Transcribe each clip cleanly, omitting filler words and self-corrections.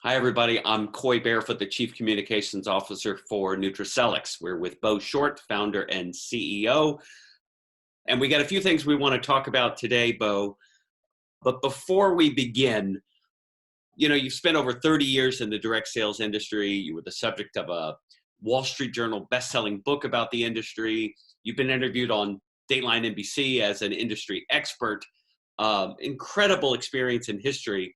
Hi, everybody. I'm Coy Barefoot, the Chief Communications Officer for NutriCellix. We're with Bo Short, founder and CEO. And we got a few things we want to talk about today, Bo. But before we begin, you've spent over 30 years in the direct sales industry. You were the subject of a Wall Street Journal best-selling book about the industry. You've been interviewed on Dateline NBC as an industry expert. Incredible experience in history.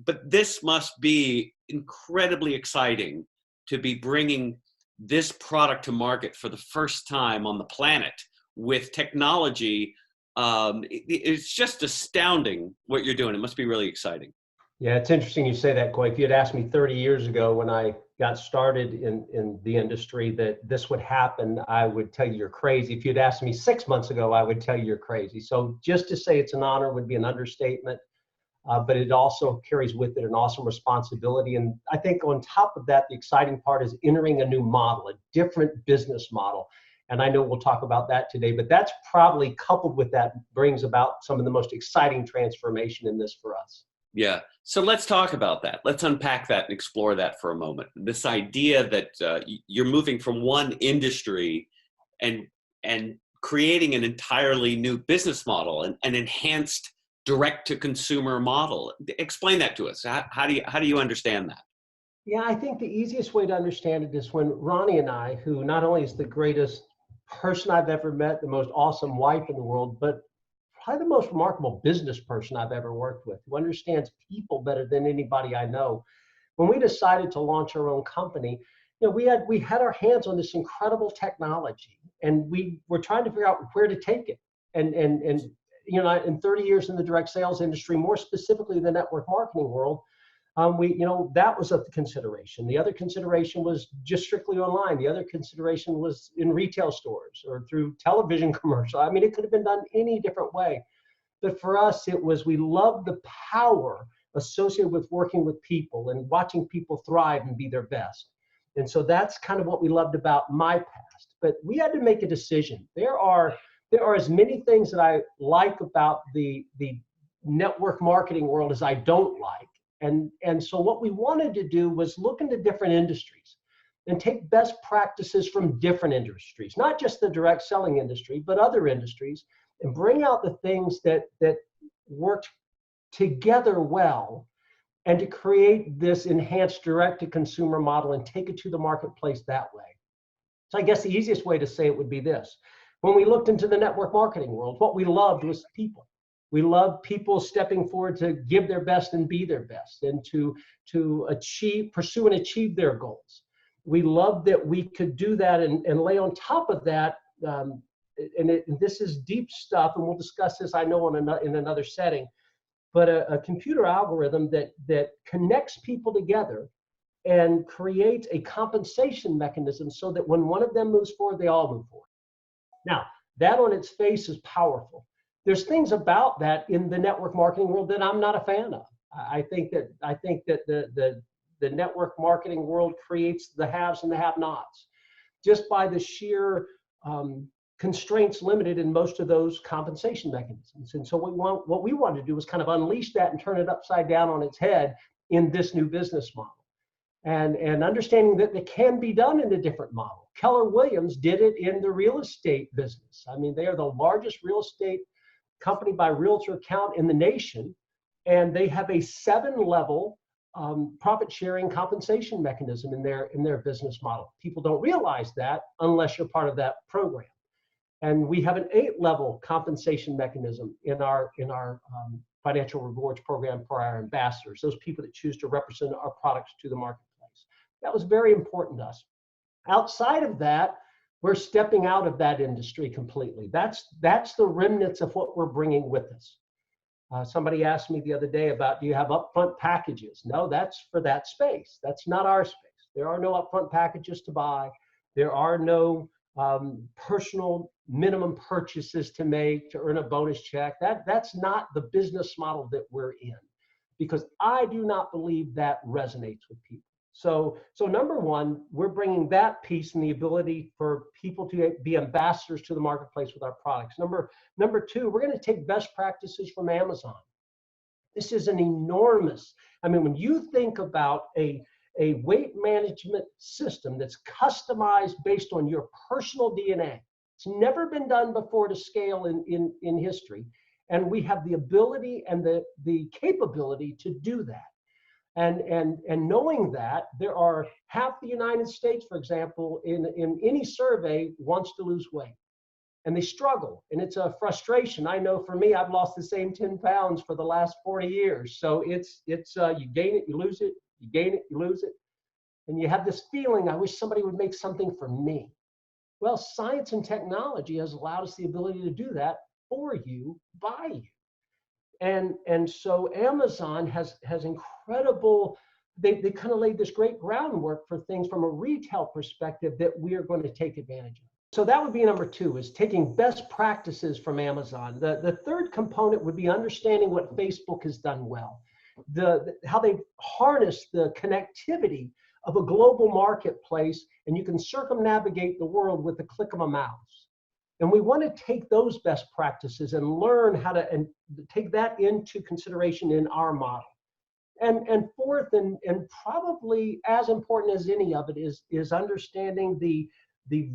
But this must be incredibly exciting to be bringing this product to market for the first time on the planet with technology. It's just astounding what you're doing. It must be really exciting. Yeah, it's interesting you say that, Coy. If you had asked me 30 years ago when I got started in the industry that this would happen, I would tell you you're crazy. If you'd asked me 6 months ago, I would tell you you're crazy. So just to say it's an honor would be an understatement. But it also carries with it an awesome responsibility. And I think on top of that, the exciting part is entering a new model, a different business model. And I know we'll talk about that today, but that's probably coupled with that brings about some of the most exciting transformation in this for us. Yeah. So let's talk about that. Let's unpack that and explore that for a moment. This idea that you're moving from one industry and creating an entirely new business model, an enhanced direct-to-consumer model. Explain that to us. How do you understand that? Yeah, I think the easiest way to understand it is when Ronnie and I, who not only is the greatest person I've ever met, the most awesome wife in the world, but probably the most remarkable business person I've ever worked with, who understands people better than anybody I know. When we decided to launch our own company, we had our hands on this incredible technology, and we were trying to figure out where to take it. And in 30 years in the direct sales industry, more specifically the network marketing world, that was a consideration. The other consideration was just strictly online. The other consideration was in retail stores or through television commercial. I mean, it could have been done any different way. But for us, it was, we loved the power associated with working with people and watching people thrive and be their best. And so that's kind of what we loved about my past. But we had to make a decision. There are as many things that I like about the network marketing world as I don't like. And so what we wanted to do was look into different industries and take best practices from different industries, not just the direct selling industry, but other industries, and bring out the things that worked together well, and to create this enhanced direct-to-consumer model and take it to the marketplace that way. So I guess the easiest way to say it would be this. When we looked into the network marketing world, what we loved was people. We loved people stepping forward to give their best and be their best, and to pursue and achieve their goals. We loved that we could do that and lay on top of that, and this is deep stuff, and we'll discuss this, I know, in another setting, but a computer algorithm that connects people together and creates a compensation mechanism so that when one of them moves forward, they all move forward. Now, that on its face is powerful. There's things about that in the network marketing world that I'm not a fan of. I think that the network marketing world creates the haves and the have-nots just by the sheer constraints limited in most of those compensation mechanisms. And so what we want to do is kind of unleash that and turn it upside down on its head in this new business model. And understanding that it can be done in a different model. Keller Williams did it in the real estate business. I mean, they are the largest real estate company by realtor count in the nation, and they have a 7-level profit sharing compensation mechanism in their business model. People don't realize that unless you're part of that program. And we have an 8-level compensation mechanism in our financial rewards program for our ambassadors, those people that choose to represent our products to the marketplace. That was very important to us. Outside of that, we're stepping out of that industry completely. That's the remnants of what we're bringing with us. Somebody asked me the other day about, do you have upfront packages? No, that's for that space. That's not our space. There are no upfront packages to buy. There are no personal minimum purchases to make to earn a bonus check. That's not the business model that we're in, because I do not believe that resonates with people. So number one, we're bringing that piece and the ability for people to be ambassadors to the marketplace with our products. Number two, we're going to take best practices from Amazon. This is an enormous, I mean, when you think about a weight management system that's customized based on your personal DNA, it's never been done before to scale in history. And we have the ability and the capability to do that. And knowing that there are half the United States, for example, in any survey wants to lose weight. And they struggle, and it's a frustration. I know for me, I've lost the same 10 pounds for the last 40 years. So it's you gain it, you lose it, you gain it, you lose it. And you have this feeling, I wish somebody would make something for me. Well, science and technology has allowed us the ability to do that for you, by you. And so Amazon has incredible, they kind of laid this great groundwork for things from a retail perspective that we are going to take advantage of. So that would be number 2, is taking best practices from Amazon. The third component would be understanding what Facebook has done well, how they've harnessed the connectivity of a global marketplace, and you can circumnavigate the world with the click of a mouse. And we want to take those best practices and learn how to and take that into consideration in our model. And fourth, and probably as important as any of it, is understanding the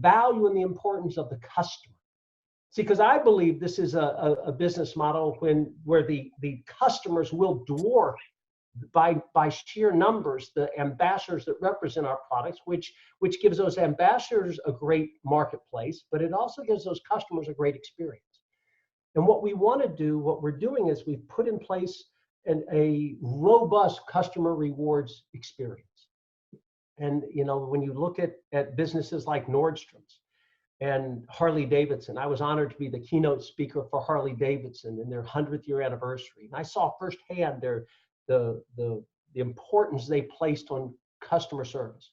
value and the importance of the customer. See, because I believe this is a business model where the customers will dwarf by sheer numbers the ambassadors that represent our products, which gives those ambassadors a great marketplace, but it also gives those customers a great experience. And what we want to do, what we're doing, is we've put in place a robust customer rewards experience. And when you look at businesses like Nordstrom's and Harley Davidson, I was honored to be the keynote speaker for Harley Davidson in their 100th year anniversary. And I saw firsthand the importance they placed on customer service.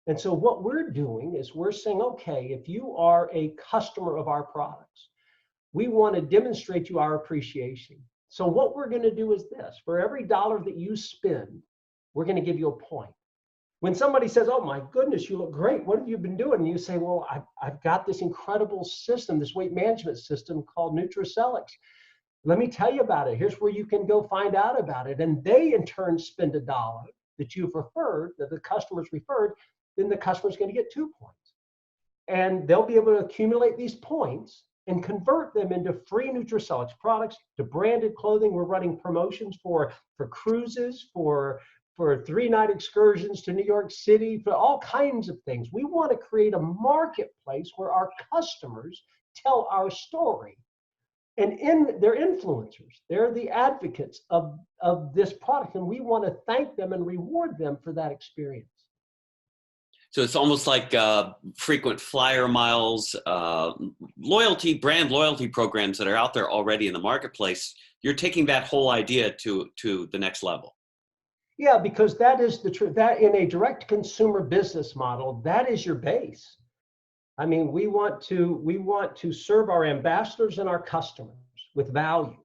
And so what we're doing is we're saying, okay, if you are a customer of our products, we want to demonstrate you our appreciation. So what we're going to do is this: for every dollar that you spend, we're going to give you a point. When somebody says, oh my goodness, you look great, what have you been doing? And you say, well, I've got this incredible system, this weight management system called NutriCellix. Let me tell you about it. Here's where you can go find out about it. And they in turn spend $1 that you've referred, that the customer's referred, then the customer's going to get 2 points. And they'll be able to accumulate these points and convert them into free NutriCellix products, to branded clothing. We're running promotions for cruises, for 3-night excursions to New York City, for all kinds of things. We want to create a marketplace where our customers tell our story. And they're influencers. They're the advocates of this product. And we want to thank them and reward them for that experience. So it's almost like frequent flyer miles, brand loyalty programs that are out there already in the marketplace. You're taking that whole idea to the next level. Yeah, because that is the truth. That in a direct consumer business model, that is your base. I mean, we want to serve our ambassadors and our customers with value,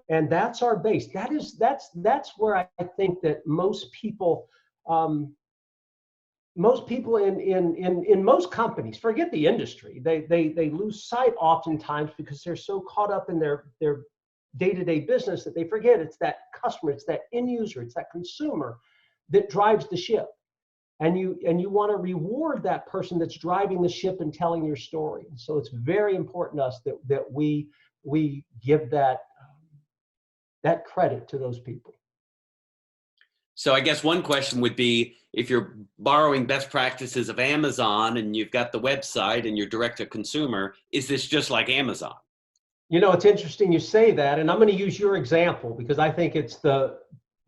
and that's our base. That's where I think that most people in most companies, forget the industry, they lose sight oftentimes because they're so caught up in their day-to-day business that they forget it's that customer, it's that end user, it's that consumer that drives the ship. And you want to reward that person that's driving the ship and telling your story. And so it's very important to us that we give that credit to those people. So I guess one question would be, if you're borrowing best practices of Amazon and you've got the website and you're direct to consumer, is this just like Amazon? It's interesting you say that, and I'm going to use your example because I think it's the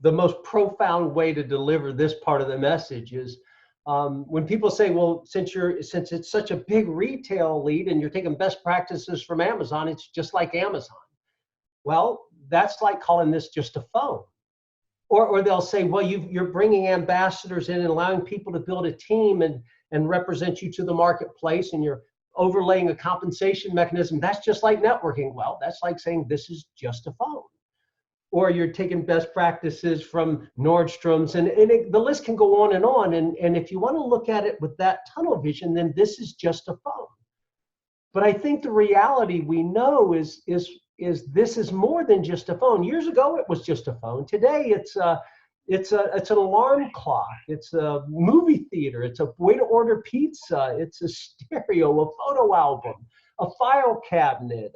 most profound way to deliver this part of the message is when people say, well, since it's such a big retail lead and you're taking best practices from Amazon, it's just like Amazon. Well, that's like calling this just a phone. Or they'll say, well, you're bringing ambassadors in and allowing people to build a team and represent you to the marketplace, and you're overlaying a compensation mechanism. That's just like networking. Well, that's like saying this is just a phone. Or you're taking best practices from Nordstrom's, and the list can go on. And if you want to look at it with that tunnel vision, then this is just a phone. But I think the reality we know is this is more than just a phone. Years ago, it was just a phone. Today, it's an alarm clock. It's a movie theater. It's a way to order pizza. It's a stereo, a photo album, a file cabinet,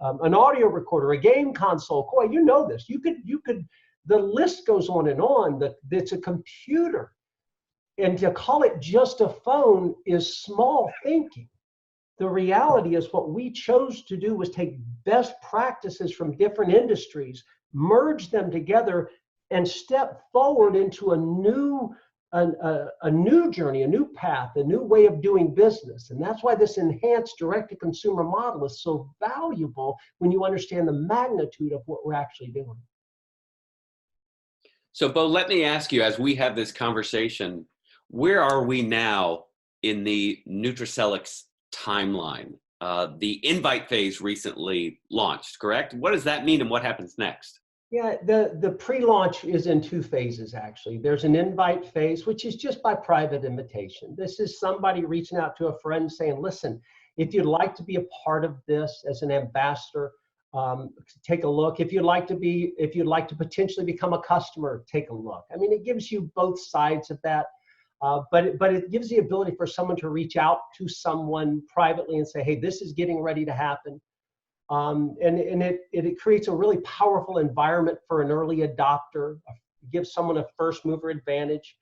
an audio recorder, a game console. Boy, you know this. You could. The list goes on and on. It's a computer, and to call it just a phone is small thinking. The reality is what we chose to do was take best practices from different industries, merge them together, and step forward into a new journey, a new path, a new way of doing business. And that's why this enhanced direct-to-consumer model is so valuable when you understand the magnitude of what we're actually doing. So, Bo, let me ask you, as we have this conversation, where are we now in the NutriCellix timeline? The invite phase recently launched, correct? What does that mean and what happens next? Yeah, the pre-launch is in two phases, actually. There's an invite phase, which is just by private invitation. This is somebody reaching out to a friend saying, listen, if you'd like to be a part of this as an ambassador, take a look. If you'd like to potentially become a customer, take a look. I mean, it gives you both sides of that. But it gives the ability for someone to reach out to someone privately and say, hey, this is getting ready to happen. And it creates a really powerful environment for an early adopter, gives someone a first mover advantage.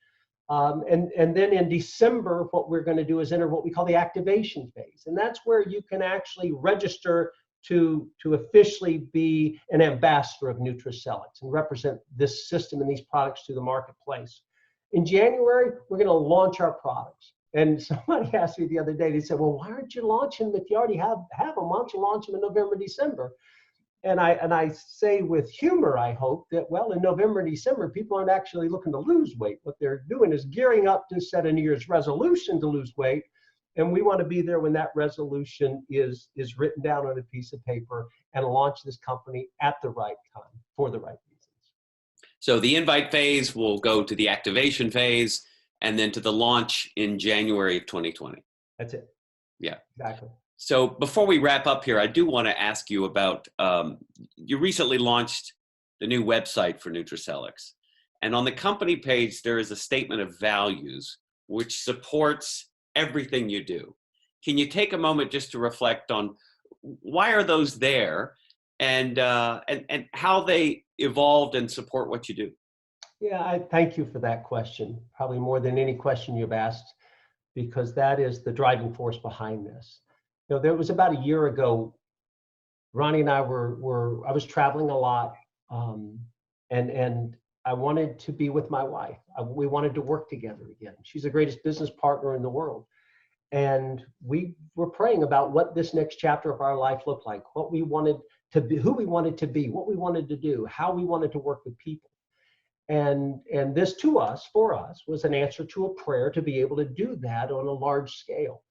And then in December, what we're going to do is enter what we call the activation phase. And that's where you can actually register to officially be an ambassador of NutriCellix and represent this system and these products to the marketplace. In January, we're going to launch our products. And somebody asked me the other day, they said, well, why aren't you launching them if you already have them? Why don't you launch them in November, December? And I say with humor, I hope, that, well, in November and December, people aren't actually looking to lose weight. What they're doing is gearing up to set a New Year's resolution to lose weight. And we want to be there when that resolution is written down on a piece of paper and launch this company at the right time for the right reasons. So the invite phase will go to the activation phase and then to the launch in January of 2020. That's it. Yeah. Exactly. So before we wrap up here, I do want to ask you about, you recently launched the new website for NutriCellix. And on the company page, there is a statement of values which supports everything you do. Can you take a moment just to reflect on why are those there and how they evolved and support what you do? Yeah, I thank you for that question, probably more than any question you've asked, because that is the driving force behind this. You know, there was about a year ago, Ronnie and I I was traveling a lot, and I wanted to be with my wife. We wanted to work together again. She's the greatest business partner in the world. And we were praying about what this next chapter of our life looked like, what we wanted to be, who we wanted to be, what we wanted to do, how we wanted to work with people. And this for us, was an answer to a prayer to be able to do that on a large scale.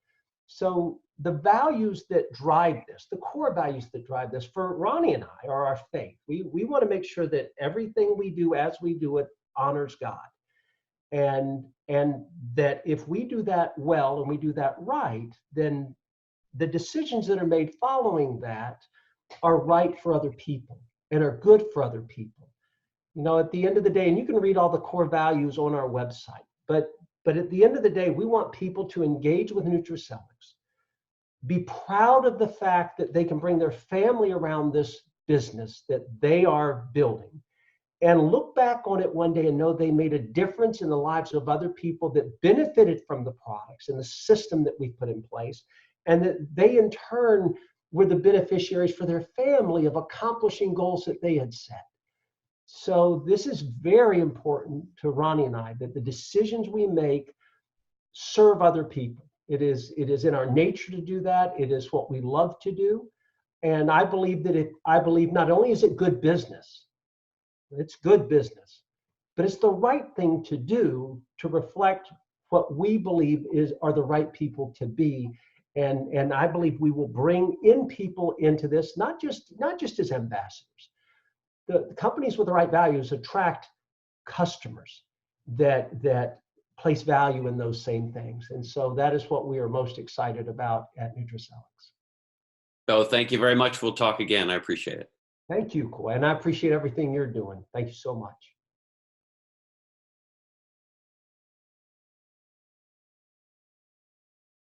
So the values that drive this, the core values that drive this for Ronnie and I are our faith. We want to make sure that everything we do as we do it honors God. And that if we do that well and we do that right, then the decisions that are made following that are right for other people and are good for other people. You know, at the end of the day, and you can read all the core values on our website, but at the end of the day, we want people to engage with NutriCellix, be proud of the fact that they can bring their family around this business that they are building, and look back on it one day and know they made a difference in the lives of other people that benefited from the products and the system that we put in place, and that they in turn were the beneficiaries for their family of accomplishing goals that they had set. So this is very important to Ronnie and I, that the decisions we make serve other people. It is in our nature to do that. It is what we love to do. And I believe not only is it good business, it's good business, but it's the right thing to do to reflect what we believe are the right people to be. And I believe we will bring in people into this, not just as ambassadors. The companies with the right values attract customers that place value in those same things. And so that is what we are most excited about at NutriCellix. Bo, thank you very much. We'll talk again. I appreciate it. Thank you, Coy, and I appreciate everything you're doing. Thank you so much.